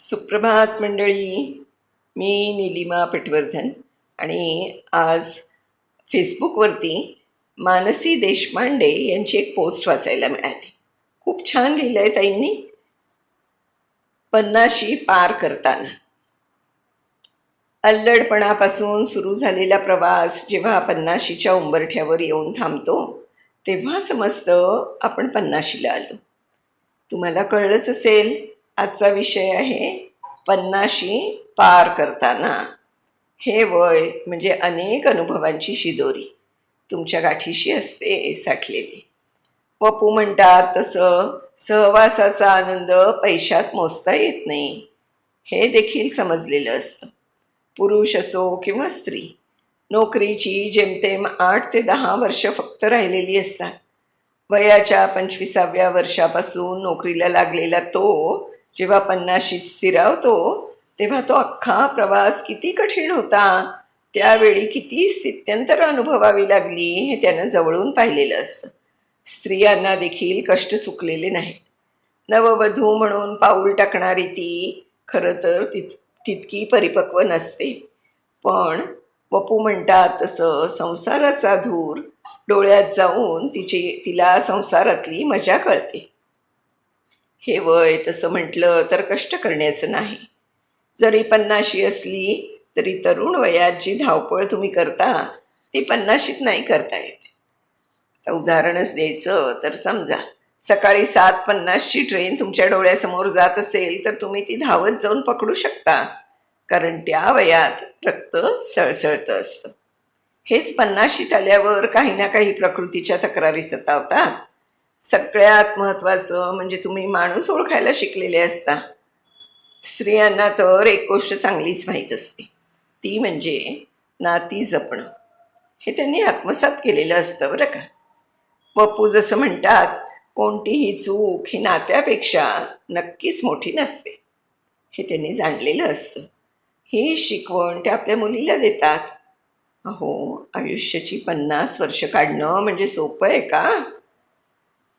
सुप्रभात मंडळी. मी नीलिमा पटवर्धन आणि आज फेसबुकवरती मानसी देशपांडे यांची एक पोस्ट वाचायला मिळाली. खूप छान लिहिलं आहे ताईंनी. 50शी पार करताना. अल्लडपणापासून सुरू झालेला प्रवास जेव्हा 50शीच्या उंबरठ्यावर येऊन थांबतो तेव्हा समजतं आपण 50शीला आलो. तुम्हाला कळलंच असेल, आजचा विषय आहे 50शी पार करताना. हे वय म्हणजे अनेक अनुभवांची शिदोरी तुमच्या गाठीशी असते साठलेली. पप्पू म्हणतात तसं सहवासाचा आनंद पैशात मोजता येत नाही, हे देखील समजलेलं असतं. पुरुष असो किंवा स्त्री, नोकरीची जेमतेम 8 ते 10 वर्ष फक्त राहिलेली असतात. वयाच्या 25व्या वर्षापासून नोकरीला लागलेला तो जेव्हा 50शीत स्थिरावतो तेव्हा तो अख्खा प्रवास किती कठीण होता, त्यावेळी किती स्थित्यंतर अनुभवावी लागली हे त्यानं जवळून पाहिलेलं असतं. स्त्रियांना देखील कष्ट चुकलेले नाहीत. नववधू म्हणून पाऊल टाकणारी ती खरं तर तितकी परिपक्व नसते. पण वपू म्हणतात तसं संसाराचा धूर डोळ्यात जाऊन तिला संसारातली मजा कळते. हे वय तसं म्हटलं तर कष्ट करण्याचं नाही. जरी 50शी असली तरी तरुण वयात जी धावपळ तुम्ही करता ती 50शीत नाही करता येत. उदाहरणच द्यायचं तर समजा सकाळी 7:50ची ट्रेन तुमच्या डोळ्यासमोर जात असेल तर तुम्ही ती धावत जाऊन पकडू शकता, कारण त्या वयात रक्त सळसळतं असतं. हेच 50शीत आल्यावर काही ना काही प्रकृतीच्या तक्रारी सतावतात. सगळ्यात महत्त्वाचं म्हणजे तुम्ही माणूस ओळखायला शिकलेले असता. स्त्रियांना तर एक गोष्ट चांगलीच माहीत असते, ती म्हणजे नाती जपणं. हे त्यांनी आत्मसात केलेलं असतं बरं का. पप्पू जसं म्हणतात, कोणतीही चूक ही नात्यापेक्षा नक्कीच मोठी नसते, हे त्यांनी जाणलेलं असतं. ही शिकवण ते आपल्या मुलीला देतात. अहो, आयुष्याची 50 वर्ष काढणं म्हणजे सोपं आहे का?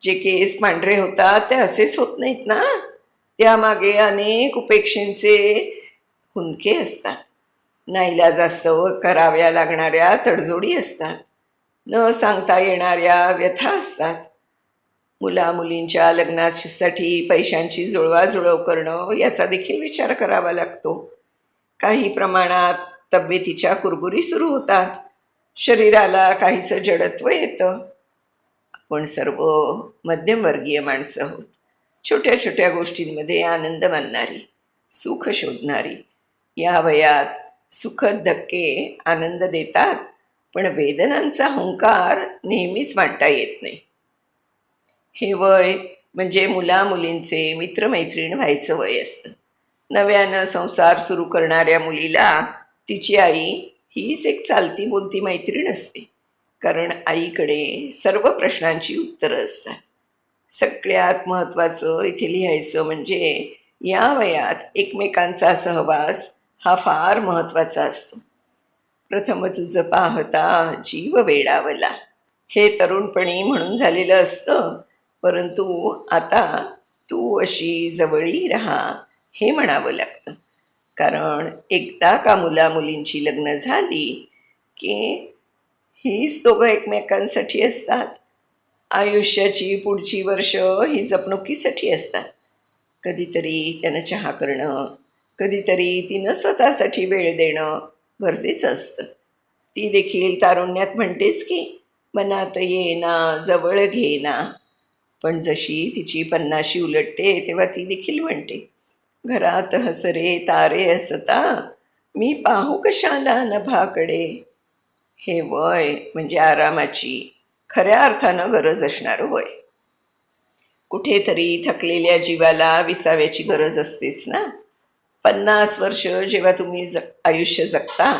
जे केस पांढरे होतात ते असेच होत नाहीत ना, त्यामागे अनेक उपेक्षेंचे हुंदके असतात. नाईलाजास्तव कराव्या लागणाऱ्या तडजोडी असतात. न सांगता येणाऱ्या व्यथा असतात. मुलामुलींच्या लग्नासाठी पैशांची जुळवाजुळव करणं याचा देखील विचार करावा लागतो. काही प्रमाणात तब्येतीच्या कुरबुरी सुरू होतात. शरीराला काहीसं जडत्व येतं. आपण सर्व मध्यमवर्गीय माणसं आहोत. छोट्या छोट्या गोष्टींमध्ये आनंद मानणारी, सुख शोधणारी. या वयात सुखद धक्के आनंद देतात, पण वेदनांचा हुंकार नेहमीच मांडता येत नाही. हे वय म्हणजे मुलामुलींचे मित्रमैत्रीण व्हायचं वय असतं. नव्यानं संसार सुरू करणाऱ्या मुलीला तिची आई हीच एक चालती बोलती मैत्रीण असते, कारण आईकडे सर्व प्रश्नांची उत्तरं असतात. सगळ्यात महत्त्वाचं इथे लिहायचं म्हणजे या वयात एकमेकांचा सहवास हा फार महत्त्वाचा असतो. प्रथम तुझं पाहता जीव वेडावला, हे तरुणपणी म्हणून झालेलं असतं, परंतु आता तू अशी जवळी राहा हे म्हणावं लागतं. कारण एकदा का मुलामुलींची लग्न झाली की हीच दोघं एकमेकांसाठी असतात. आयुष्याची पुढची वर्ष ही जपणुकीसाठी असतात. कधीतरी त्यानं चहा करणं, कधीतरी तिनं स्वतःसाठी वेळ देणं गरजेचं असतं. ती देखील तारुण्यात म्हणतेच की मनात येना जवळ घेना, पण जशी तिची 50शी उलटते तेव्हा ती देखील म्हणते, घरात हसरे तारे असता मी पाहू कशाला नभाकडे. हे वय म्हणजे आरामाची खऱ्या अर्थानं गरज असणारं वय. कुठेतरी थकलेल्या जीवाला विसाव्याची गरज असतेच ना. 50 वर्ष जेव्हा तुम्ही आयुष्य जगता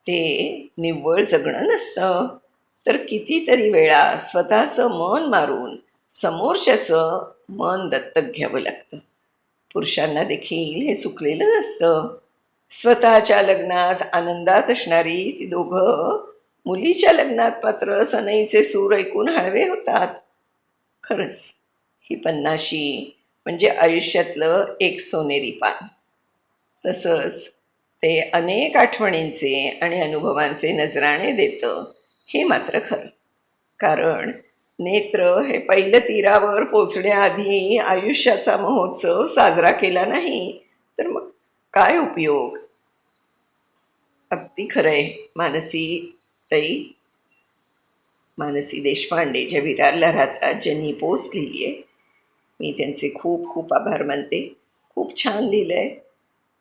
ते निव्वळ जगणं नसतं, तर कितीतरी वेळा स्वतःचं मन मारून समोरच्याचं मन दत्तक घ्यावं लागतं. पुरुषांना देखील हे चुकलेलं नसतं. स्वतःच्या लग्नात आनंदात असणारी ती दोघं मुलीच्या लग्नात मात्र सनईचे सूर ऐकून हळवे होतात. खरंच ही 50शी म्हणजे आयुष्यातलं एक सोनेरी पान. तसंच ते अनेक आठवणींचे आणि अनुभवांचे नजराणे देतं, हे मात्र खरं. कारण नेत्र हे पहिलं तीरावर पोचण्याआधी आयुष्याचा महोत्सव साजरा केला नाही तर मग काय उपयोग. अगदी खरं आहे. मानसी देशपांडे ज्या विरारला राहतात, ज्यांनी पोस्ट लिहिली आहे, मी त्यांचे खूप खूप आभार मानते. खूप छान लिहिलं आहे.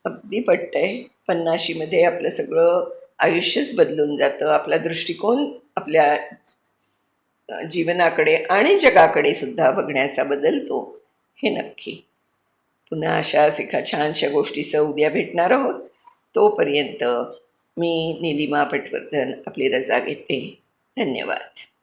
अगदी पटतंय. पन्नाशीमध्ये आपलं सगळं आयुष्यच बदलून जातं. आपला दृष्टिकोन आपल्या जीवनाकडे आणि जगाकडे सुद्धा बघण्याचा बदलतो, हे नक्की. पुन्हा अशाच एका छानशा गोष्टीसह उद्या भेटणार आहोत. तोपर्यंत मी नीलिमा पटवर्धन आपली रजा घेते. धन्यवाद.